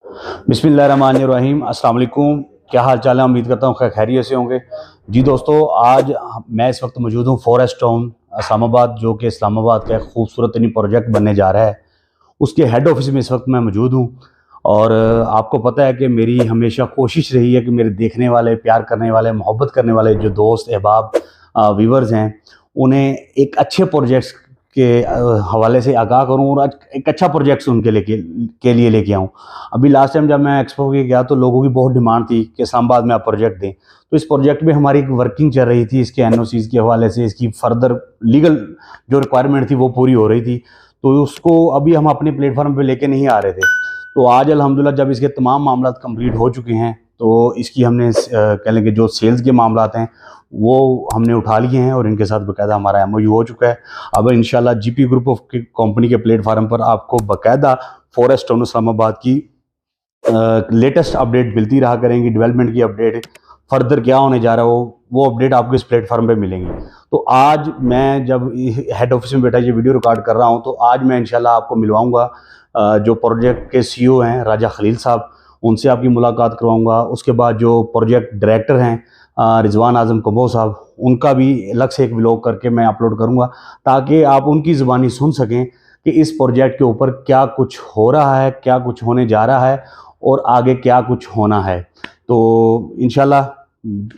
बिस्मिल्लाहिर्रहमानिर्रहीम। अस्सलाम वालेकुम। क्या हाल चाल है? उम्मीद करता हूँ खैरियत से होंगे। जी दोस्तों, आज मैं इस वक्त मौजूद हूँ फॉरेस्ट टाउन इस्लामाबाद, जो कि इस्लामाबाद का एक खूबसूरत तरीन प्रोजेक्ट बनने जा रहा है। उसके हेड ऑफिस में इस वक्त मैं मौजूद हूँ। और आपको पता है कि मेरी हमेशा कोशिश रही है कि मेरे देखने वाले, प्यार करने वाले, मोहब्बत करने वाले जो दोस्त अहबाब व्यूवर्स हैं, उन्हें एक अच्छे प्रोजेक्ट्स के हवाले से आगाह करूं और आज एक अच्छा प्रोजेक्ट उनके लिए लेके आऊं। अभी लास्ट टाइम जब मैं एक्सपो के गया तो लोगों की बहुत डिमांड थी कि इस्लामाबाद में आप प्रोजेक्ट दें। तो इस प्रोजेक्ट में हमारी एक वर्किंग चल रही थी, इसके एनओसीज के हवाले से इसकी फर्दर लीगल जो रिक्वायरमेंट थी वो पूरी हो रही थी। तो उसको अभी हम अपने प्लेटफॉर्म पे लेके नहीं आ रहे थे। तो आज अल्हम्दुलिल्लाह जब इसके तमाम मामला कंप्लीट हो चुके हैं, तो इसकी हमने कह लें कि जो सेल्स के मामला हैं वो हमने उठा लिए हैं और इनके साथ बाकायदा हमारा एमओयू हो चुका है। अब इंशाल्लाह जीपी ग्रुप ऑफ कंपनी के प्लेटफार्म पर आपको बाकायदा फॉरेस्ट टाउन इस्लामाबाद की लेटेस्ट अपडेट मिलती रहा करेंगी। डेवलपमेंट की अपडेट, फर्दर क्या होने जा रहा हो, वो अपडेट आपको इस प्लेटफॉर्म पे मिलेंगी। तो आज मैं जब हेड ऑफिस में बैठा ये वीडियो रिकॉर्ड कर रहा हूँ, तो आज मैं इंशाल्लाह आपको मिलवाऊंगा जो प्रोजेक्ट के सीईओ हैं राजा खलील साहब, उनसे आपकी मुलाकात करवाऊंगा। उसके बाद जो प्रोजेक्ट डायरेक्टर हैं रिजवान आजम कबो साहब, उनका भी अलग से एक व्लॉग करके मैं अपलोड करूंगा, ताकि आप उनकी ज़ुबानी सुन सकें कि इस प्रोजेक्ट के ऊपर क्या कुछ हो रहा है, क्या कुछ होने जा रहा है और आगे क्या कुछ होना है। तो इंशाल्लाह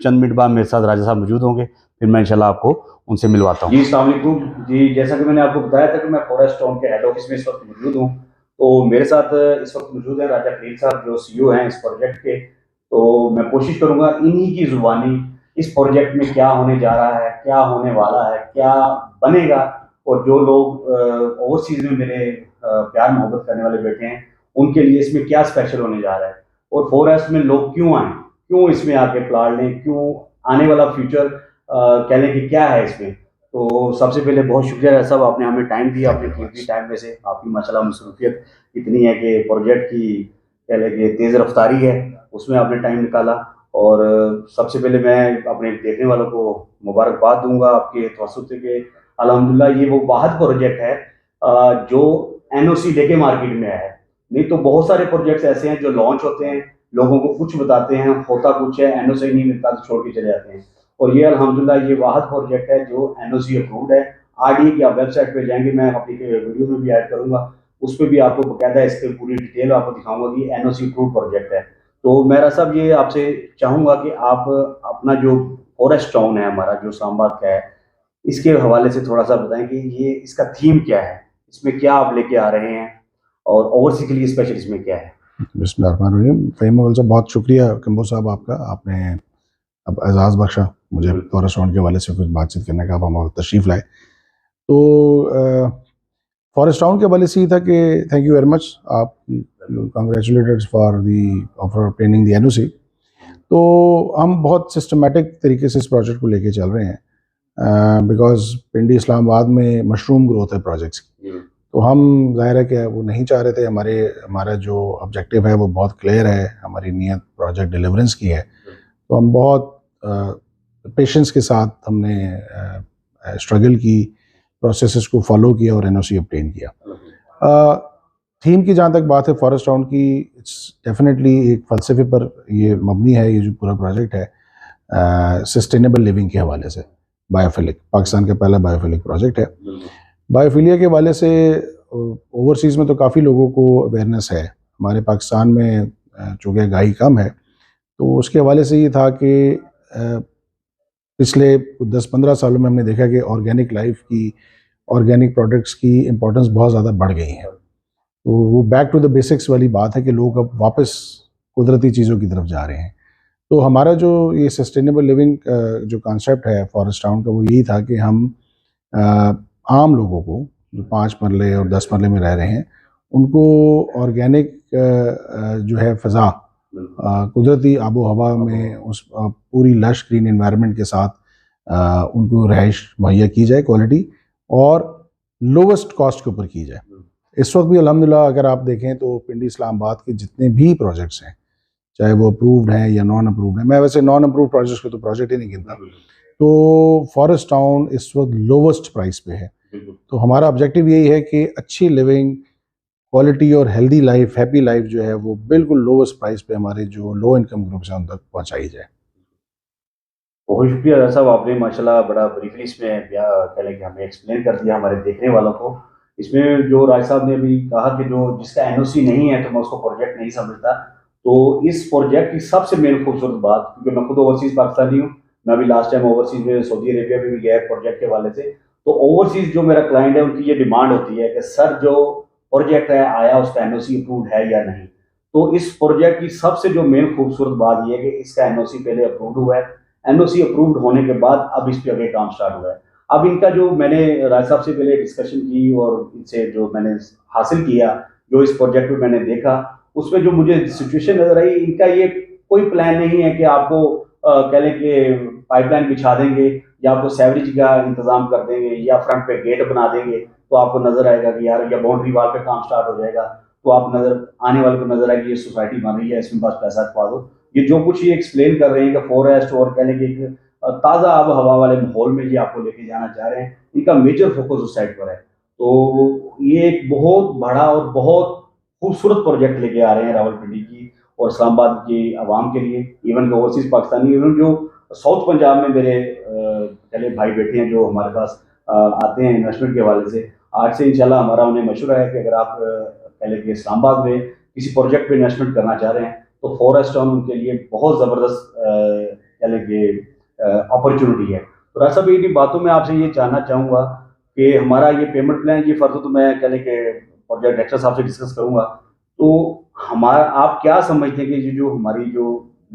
चंद मिनट बाद मेरे साथ राजा साहब मौजूद होंगे, फिर मैं इंशाल्लाह आपको उनसे मिलवाता हूँ। जी अस्सलाम वालेकुम। जी, जैसा कि मैंने आपको बताया था कि मैं फॉरेस्ट टाउन के हेड ऑफिस में इस वक्त मौजूद हूँ। तो मेरे साथ इस वक्त मौजूद है राजा खलील साहब, जो सीईओ हैं इस प्रोजेक्ट के। तो मैं कोशिश करूंगा इन्हीं की जुबानी इस प्रोजेक्ट में क्या होने जा रहा है, क्या होने वाला है, क्या बनेगा, और जो लोग ओवरसीज में मेरे प्यार मोहब्बत करने वाले बैठे हैं उनके लिए इसमें क्या स्पेशल होने जा रहा है, और फॉरेस्ट में लोग क्यों आए, क्यों इसमें आके प्लाट लें, क्यों आने वाला फ्यूचर कह लें कि क्या है इसमें। तो सबसे पहले बहुत शुक्रिया साहब, आपने हमें टाइम दिया, अपने कीमती टाइम में से। आपकी माशाल्लाह मसरूफियत इतनी है कि प्रोजेक्ट की कह लें कि तेज़ रफ्तारी है, उसमें आपने टाइम निकाला। और सबसे पहले मैं अपने देखने वालों को मुबारकबाद दूंगा आपके तवसुत से कि अल्हम्दुलिल्लाह ये वो वाहद प्रोजेक्ट है जो एनओसी लेके मार्केट में आया है। नहीं तो बहुत सारे प्रोजेक्ट्स ऐसे हैं जो लॉन्च होते हैं, लोगों को कुछ बताते हैं, होता कुछ है, एनओसी नहीं मिलता तो छोड़ के चले जाते हैं। और ये अल्हम्दुलिल्लाह ये वाहद प्रोजेक्ट है जो एनओसी अप्रूव्ड है। आरडीए की आप वेबसाइट पे जाएंगे, मैं अपनी वीडियो में भी ऐड करूंगा, उस पर भी आपको बकायदा इसके पूरी डिटेल आपको दिखाऊंगा कि एनओसी अप्रूव्ड प्रोजेक्ट है। तो मेरा सब ये आपसे चाहूंगा कि आप अपना जो फॉरेस्ट टाउन है हमारा जो इस्लामाबाद का है, इसके हवाले से थोड़ा सा बताएं कि ये इसका थीम क्या है, इसमें क्या आप लेके आ रहे हैं, और ओवरसी के लिए स्पेशल इसमें क्या है। बिस्मिल्लाहिर्रहमानिर्रहीम। फ़हीम अव्वल साहब, बहुत शुक्रिया कम्बो साहब आपका, आपने अब एजाज़ बख्शा मुझे फॉरेस्ट टाउन के हवाले से कुछ बातचीत करने का, आप हमारे तशरीफ़ लाए। तो फॉरेस्ट टाउन के हवाले से ये था कि थैंक यू वेरी मच, आप congratulated for the offer obtaining the NOC. तो हम बहुत सिस्टमेटिक तरीके से इस प्रोजेक्ट को लेके चल रहे हैं, बिकॉज पिंडी इस्लामाबाद में मशरूम ग्रोथ है प्रोजेक्ट्स की। तो हम ज़ाहिर है कि वो नहीं चाह रहे थे, हमारा जो ऑब्जेक्टिव है वो बहुत क्लियर है, हमारी नीयत प्रोजेक्ट डिलीवरेंस की है। तो हम बहुत पेशेंस के साथ हमने स्ट्रगल की, प्रोसेसेस को फॉलो किया और एनओसी ऑब्टेन किया। थीम की जहाँ तक बात है फॉरेस्ट टाउन की, इट्स डेफिनेटली एक फ़लसफ़े पर ये मबनी है। ये जो पूरा प्रोजेक्ट है सस्टेनेबल लिविंग के हवाले से, बायोफिलिक, पाकिस्तान का पहला बायोफिलिक प्रोजेक्ट है। बायोफिलिया के हवाले से ओवरसीज़ में तो काफ़ी लोगों को अवेयरनेस है, हमारे पाकिस्तान में चूँकि आगाही कम है, तो उसके हवाले से ये था कि पिछले 10-15 सालों में हमने देखा कि ऑर्गेनिक लाइफ की, ऑर्गेनिक प्रोडक्ट्स की इम्पोर्टेंस बहुत ज़्यादा बढ़ गई है। तो वो बैक टू द बेसिक्स वाली बात है कि लोग अब वापस कुदरती चीज़ों की तरफ जा रहे हैं। तो हमारा जो ये सस्टेनेबल लिविंग जो कॉन्सेप्ट है फॉरेस्ट टाउन का, वो यही था कि हम आम लोगों को जो 5 मरले और 10 मरले में रह रहे हैं, उनको ऑर्गेनिक जो है फ़ज़ा, कुदरती आबो हवा में उस पूरी लश ग्रीन एनवायरनमेंट के साथ उनको रहाइश मुहैया की जाए, क्वालिटी और लोवेस्ट कॉस्ट के ऊपर की जाए। इस वक्त भी अल्हम्दुलिल्लाह अगर आप देखें तो पिंडी इस्लामाबाद के जितने भी प्रोजेक्ट्स हैं, चाहे वो अप्रूव्ड हैं या नॉन अप्रूव्ड हैं, मैं वैसे नॉन अप्रूव्ड प्रोजेक्ट्स को तो प्रोजेक्ट ही नहीं गिनता, तो फॉरेस्ट टाउन इस वक्त लोवेस्ट प्राइस पे है। तो हमारा ऑब्जेक्टिव यही है कि अच्छी लिविंग, क्वालिटी और हेल्दी लाइफ, हैप्पी लाइफ जो है वो बिल्कुल लोवेस्ट प्राइस पे हमारे जो लो इनकम ग्रुप्स हैं उन तक पहुंचाई जाए। बहुत शुक्रिया राजा साहब, आपने माशाल्लाह बड़ा ब्रीफली इसमें कह लें कि हमें एक्सप्लेन कर दिया हमारे देखने वालों को। इसमें जो राज साहब ने अभी कहा कि जो जिसका एनओसी नहीं है तो मैं उसको प्रोजेक्ट नहीं समझता, तो इस प्रोजेक्ट की सबसे मेन खूबसूरत बात, क्योंकि मैं खुद ओवरसीज पाकिस्तानी हूँ, मैं अभी लास्ट टाइम ओवरसीज में सऊदी अरेबिया में भी गया प्रोजेक्ट के वाले से, तो ओवरसीज जो मेरा क्लाइंट है उनकी ये डिमांड होती है कि सर जो प्रोजेक्ट है आया उसका एनओसी अप्रूव है या नहीं। तो इस प्रोजेक्ट की सबसे जो मेन खूबसूरत बात यह है कि इसका एनओसी पहले अप्रूव हुआ है, एनओसी अप्रूव्ड होने के बाद अब इस पे आगे काम स्टार्ट हुआ है। अब इनका जो मैंने राज साहब से पहले डिस्कशन की और इनसे जो मैंने हासिल किया, जो इस प्रोजेक्ट में मैंने देखा, उसमें जो मुझे सिचुएशन नजर आई, इनका ये कोई प्लान नहीं है कि आपको कह लें कि पाइपलाइन बिछा देंगे या आपको सेवरेज का इंतजाम कर देंगे या फ्रंट पे गेट बना देंगे तो आपको नजर आएगा कि यार, या बाउंड्री वाल पे काम स्टार्ट हो जाएगा तो आप नजर आने वाले को नजर आएगी ये सोसाइटी बन रही है, इसमें बस पैसा खपा दो। ये जो कुछ ये एक्सप्लेन कर रहे हैं कि फॉरेस्ट और कह लें कि एक ताज़ा आब हवा वाले माहौल में ये आपको लेके जाना चाह रहे हैं, इनका मेजर फोकस उस साइड पर है। तो ये एक बहुत बड़ा और बहुत खूबसूरत प्रोजेक्ट लेके आ रहे हैं रावलपिंडी की और इस्लामाबाद की आवाम के लिए, इवन के ओवरसीज पाकिस्तानी, इवन जो साउथ पंजाब में मेरे पहले भाई बेटे हैं जो हमारे पास आते हैं इन्वेस्टमेंट के हवाले से। आज से इंशाल्लाह हमारा उन्हें मशवरा है कि अगर आप कह लें कि इस्लामाबाद में किसी प्रोजेक्ट पे इन्वेस्टमेंट करना चाह रहे हैं तो फॉरेस्ट टाउन उनके लिए बहुत ज़बरदस्त कह लें कि अपॉर्चुनिटी है। तो राज साहब, इन बातों में आपसे ये जानना चाहूँगा कि हमारा ये पेमेंट प्लान, ये फर्दर तो मैं कह लें कि प्रोजेक्ट डायरेक्टर साहब से डिस्कस करूँगा, तो हमारा आप क्या समझते हैं कि ये जो हमारी जो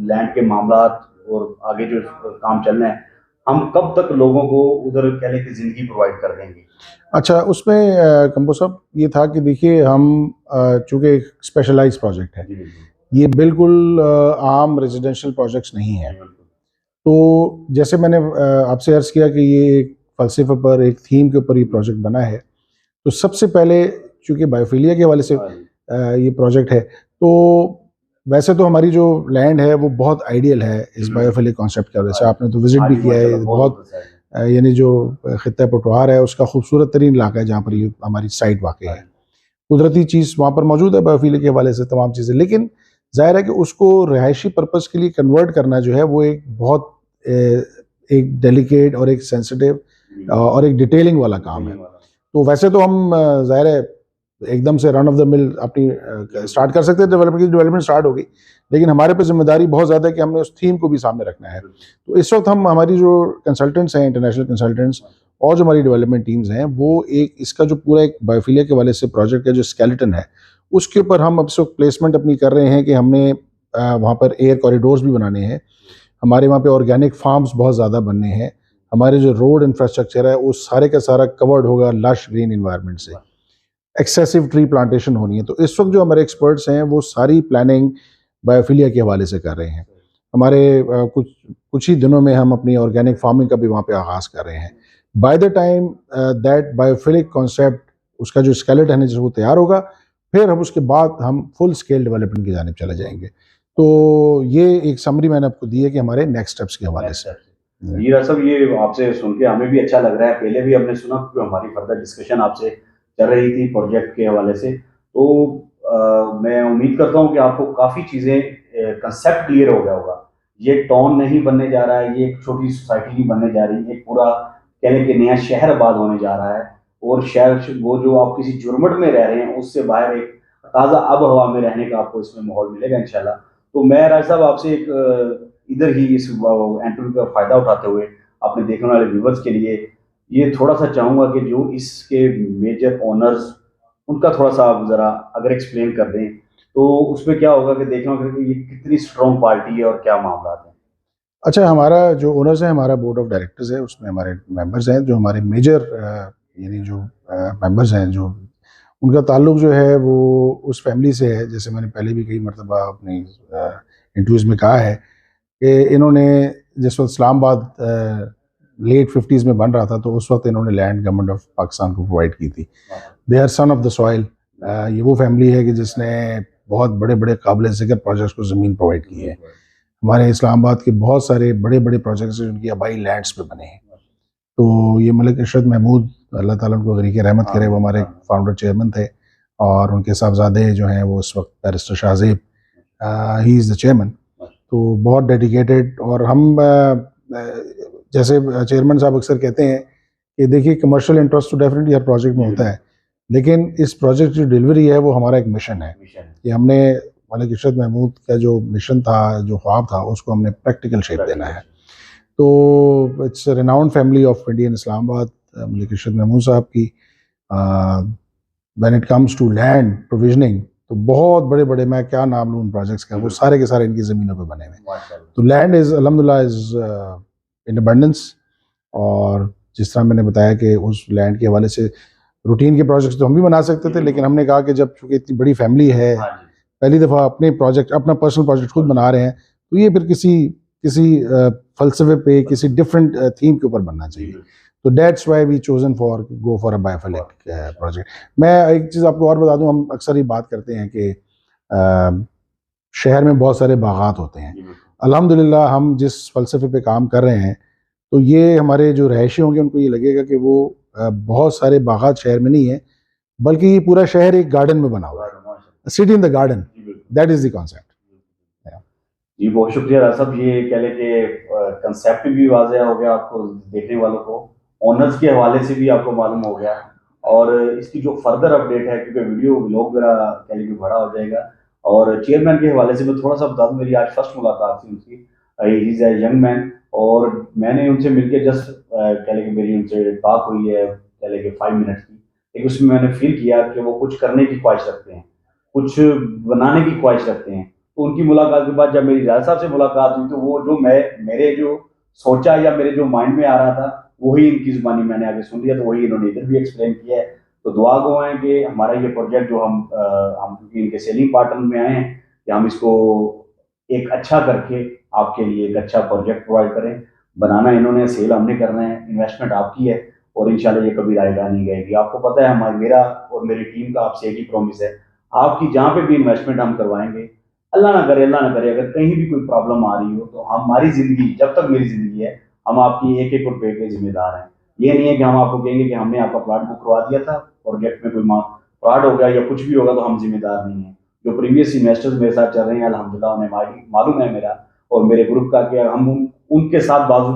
लैंड के मामला और आगे जो काम चलना है, हम कब तक लोगों को उधर कह लें कि ज़िंदगी प्रोवाइड कर देंगे? अच्छा, उसमें कंबो साहब ये था कि देखिए हम चूँकि एक स्पेशलाइज्ड प्रोजेक्ट है, जी जी ये बिल्कुल आम रेजिडेंशियल प्रोजेक्ट्स नहीं है। बिल्कुल। तो जैसे मैंने आपसे अर्ज़ किया कि ये एक फ़लसफ़े पर, एक थीम के ऊपर ये प्रोजेक्ट बना है, तो सबसे पहले चूँकि बायोफिलिया के हवाले से हाँ जी, ये प्रोजेक्ट है, तो वैसे तो हमारी जो लैंड है वो बहुत आइडियल है इस बायोफिलिक कॉन्सेप्ट की वजह से। आपने तो विज़िट हाँ भी जी, किया है, माशाल्लाह बहुत बहुत ज़बरदस्त है। यानी जो ख़ित्ता पटवार है उसका खूबसूरत तरीन इलाका है जहाँ पर ये हमारी साइट वाक़ई है। कुदरती चीज़ वहाँ पर मौजूद है बायोफिलिक के हवाले से तमाम चीज़ें, लेकिन ज़ाहिर है कि उसको रिहायशी पर्पज़ के लिए कन्वर्ट करना जो है वो एक बहुत एक डेलिकेट और एक सेंसिटिव और एक डिटेलिंग वाला काम है। तो वैसे तो हम ज़ाहिर है एकदम से रन ऑफ द मिल अपनी स्टार्ट कर सकते हैं, डेवलपमेंट स्टार्ट होगी, लेकिन हमारे पे जिम्मेदारी बहुत ज़्यादा है कि हमने उस थीम को भी सामने रखना है। तो इस वक्त हम हमारी जो कंसल्टेंट्स हैं, इंटरनेशनल कंसल्टेंट्स और जो हमारी डेवलपमेंट टीम्स हैं, वो एक इसका जो पूरा एक बायोफिलिया के वाले से प्रोजेक्ट का जो स्केलेटन है उसके ऊपर हम अब इस वक्त प्लेसमेंट अपनी कर रहे हैं कि हमने वहाँ पर एयर कॉरिडोर्स भी बनाने हैं, हमारे वहाँ पे ऑर्गेनिक फार्म्स बहुत ज़्यादा बनने हैं, हमारे जो रोड इंफ्रास्ट्रक्चर है वो सारे का सारा कवर्ड होगा लश ग्रीन इन्वायरमेंट से, एक्सेसिव ट्री प्लांटेशन होनी है। तो इस वक्त जो हमारे एक्सपर्ट्स हैं वो सारी प्लानिंग बायोफिलिया के हवाले से कर रहे हैं। हमारे कुछ ही दिनों में हम अपनी ऑर्गेनिक फार्मिंग का भी वहाँ पे आगाज़ कर रहे हैं। By the time that biophilic concept उसका जो स्केलेटन है वो तैयार होगा, फिर हम उसके बाद हम फुल स्केल डेवलपमेंट की जानिब चले जाएंगे। तो ये एक समरी मैंने आपको दी है कि हमारे नेक्स्ट स्टेप्स के हवाले से। जी राज साहब, ये आपसे सुन के हमें भी अच्छा लग रहा है। पहले भी हमने सुना क्योंकि हमारी फर्दर डिस्कशन आपसे चल रही थी प्रोजेक्ट के हवाले से, तो मैं उम्मीद करता हूँ कि आपको काफ़ी चीज़ें कंसेप्ट क्लियर हो गया होगा। ये टाउन नहीं बनने जा रहा है, ये एक छोटी सोसाइटी नहीं बनने जा रही, एक पूरा कह लें कि नया शहर आबाद होने जा रहा है। और शहर वो जो आप किसी झुरमुट में रह रहे हैं उससे बाहर एक ताज़ा आब हवा में रहने का आपको इसमें माहौल मिलेगा इंशाल्लाह। तो मैं राज साहब आपसे एक इधर ही इस इंटरव्यू का फ़ायदा उठाते हुए अपने देखने वाले व्यूवर्स के लिए ये थोड़ा सा चाहूँगा कि जो इसके मेजर ओनर्स, उनका थोड़ा सा आप ज़रा अगर एक्सप्लेन कर दें तो उसमें क्या होगा कि देखना होगा कि ये कितनी स्ट्रॉन्ग पार्टी है और क्या मामला है। अच्छा, हमारा जो ओनर्स है, हमारा बोर्ड ऑफ डायरेक्टर्स है, उसमें हमारे मेंबर्स हैं जो हमारे मेजर यानी जो मेंबर्स हैं, जो उनका ताल्लुक जो है वो उस फैमिली से है। जैसे मैंने पहले भी कई मरतबा अपनी इंटरव्यूज़ में कहा है कि इन्होंने जिस वक्त इस्लामाबाद लेट 50s में बन रहा था तो उस वक्त इन्होंने लैंड गवर्नमेंट ऑफ पाकिस्तान को प्रोवाइड की थी। They are son of the soil. ये वो फैमिली है कि जिसने बहुत बड़े बड़े काबिल ज़िक्र प्रोजेक्ट्स को ज़मीन प्रोवाइड की है। हमारे इस्लामाबाद के बहुत सारे बड़े बड़े प्रोजेक्ट्स हैं जिनकी आबाई लैंड्स पे बने हैं। तो ये मलिक इरशद महमूद, अल्लाह ताला उनको गरीक रहमत करे, वो हमारे फाउंडर चेयरमैन थे। और उनके साहबजादे जो हैं वो इस वक्त barrister Shahzeb, he is the chairman. तो बहुत डेडिकेटेड, और हम जैसे चेयरमैन साहब अक्सर कहते हैं कि देखिए कमर्शियल इंटरेस्ट तो डेफिनेटली हर प्रोजेक्ट में होता है, लेकिन इस प्रोजेक्ट की डिलीवरी है वो हमारा एक मिशन है कि हमने मलिक इरशाद महमूद का जो मिशन था, जो ख्वाब था, उसको हमने प्रैक्टिकल शेप देना है। तो it's renowned family of Indian Islamabad, Malik Irshad Mahmood साहब की। When it comes to land provisioning, तो बहुत बड़े बड़े, मैं क्या नाम लूँ उन प्रोजेक्ट्स का, वो सारे के सारे इनकी ज़मीनों पे बने हुए। तो लैंड इज़ अल्हम्दुलिल्लाह इज़ इन अबंडेंस। और जिस तरह मैंने बताया कि उस लैंड के हवाले से रूटीन के प्रोजेक्ट्स तो हम भी बना सकते थे, लेकिन हमने कहा कि जब चूँकि इतनी बड़ी फैमिली है, पहली दफ़ा अपने प्रोजेक्ट, अपना पर्सनल प्रोजेक्ट खुद बना रहे हैं, तो ये फिर किसी किसी फ़लसफ़े पे, किसी डिफरेंट थीम के ऊपर बनना चाहिए। तो that's why we chosen for go for a biophilic project. मैं एक चीज़ आपको और बता दूं, हम अक्सर ही बात करते हैं कि शहर में बहुत सारे बागात होते हैं। अल्हम्दुलिल्लाह हम जिस फ़लसफ़े पे काम कर रहे हैं, तो ये हमारे जो रहायशी होंगे उनको ये लगेगा कि वो बहुत सारे बागात शहर में नहीं है, बल्कि ये पूरा शहर एक गार्डन में बना हुआ है, city in the garden, that is the concept. जी बहुत शुक्रिया राजा साहब, ये कह लें कि कंसेप्ट भी वाज़ेह हो गया आपको, देखने वालों को ऑनर्स के हवाले से भी आपको मालूम हो गया, और इसकी जो फर्दर अपडेट है, क्योंकि वीडियो व्लॉग मेरा कह लें कि बड़ा हो जाएगा। और चेयरमैन के हवाले से मैं थोड़ा सा बता दूं, मेरी आज फर्स्ट मुलाकात थी उनकी। He is a young man, और मैंने उनसे मिलकर जस्ट कह लें कि मेरी उनसे बात हुई है कह लें कि 5 मिनट की, लेकिन उसमें मैंने फील किया कि वो कुछ करने की ख्वाहिश रखते हैं, कुछ बनाने की ख्वाहिश रखते हैं। तो उनकी मुलाकात के बाद जब मेरी राजा साहब से मुलाकात हुई, तो वो जो मेरे जो सोचा या मेरे जो माइंड में आ रहा था, वही इनकी ज़ुबानी मैंने आगे सुन लिया, तो वही इन्होंने इधर भी एक्सप्लेन किया है। तो दुआ गो है कि हमारा ये प्रोजेक्ट जो हम क्योंकि इनके सेलिंग पार्टनर में आए हैं, कि हम इसको एक अच्छा करके आपके लिए एक अच्छा प्रोजेक्ट प्रोवाइड करें। बनाना इन्होंने, सेल हमने करना है, इन्वेस्टमेंट आपकी है, और इंशाल्लाह ये कभी रायगा नहीं गएगी। आपको पता है मेरा और मेरी टीम का आपसे एक ही प्रॉमिस है, आपकी जहाँ पे भी इन्वेस्टमेंट हम करवाएंगे, अल्लाह ना करे अगर कहीं भी कोई प्रॉब्लम आ रही हो, तो हमारी ज़िंदगी, जब तक मेरी ज़िंदगी है, हम आपकी एक एक रुपए के जिम्मेदार हैं। ये नहीं है कि हम आपको कहेंगे कि हमने आपका प्लॉट बुक करवा दिया था, प्रोजेक्ट में कोई फ्रॉड हो गया या कुछ भी होगा तो हम जिम्मेदार नहीं हैं। जो प्रीवियस इन्वेस्टर्स मेरे साथ चल रहे हैं, अल्हम्दुलिल्लाह उन्हें मालूम है मेरा और मेरे ग्रुप का, कि हम उनके साथ बाजू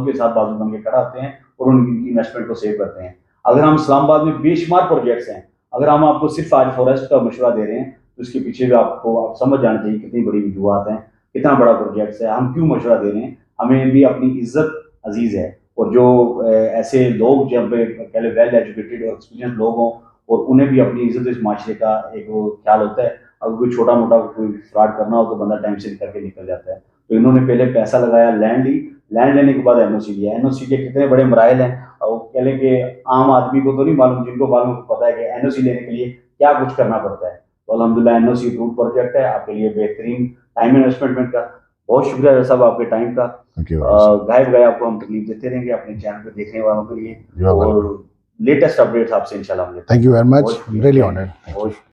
बन के खड़ा होते हैं और उनकी इन्वेस्टमेंट को सेव करते हैं। अगर हम इस्लामाबाद में बेशुमार प्रोजेक्ट्स हैं, अगर हम आपको सिर्फ आज फॉरेस्ट का मशवरा दे रहे हैं, तो इसके पीछे भी आपको आप समझ जाना चाहिए कितनी बड़ी वजूहत हैं, कितना बड़ा प्रोजेक्ट है, हम क्यों मशवरा दे रहे हैं। हमें भी अपनी इज्जत अजीज है, और जो ऐसे लोग जब पहले वेल एजुकेटेड और एक्सपीरियंस लोग हों, और उन्हें भी अपनी इज्जत इस माशरे का एक वो ख्याल होता है। अगर कोई छोटा मोटा कोई फ्रॉड करना हो तो बंदा टाइम से करके निकल जाता है। तो इन्होंने पहले पैसा लगाया, लैंड ली, लैंड लेने के बाद एनओसी लिया। एनओसी के कितने बड़े मराइल हैं, और कह लें कि आम आदमी को तो नहीं मालूम, जिनको मालूम पता है कि एनओसी लेने के लिए क्या कुछ करना पड़ता है। तो अल्हम्दुलिल्लाह एनओसी अप्रूव्ड प्रोजेक्ट है, आपके लिए बेहतरीन टाइम इन्वेस्टमेंट का। बहुत शुक्रिया साहब आपके टाइम का। गायब गए आपको हम तकलीफ देते रहेंगे अपने चैनल पे देखने वालों के लिए, और लेटेस्ट अपडेट्स आपसे इंशाल्लाह। Thank you very much, really honoured.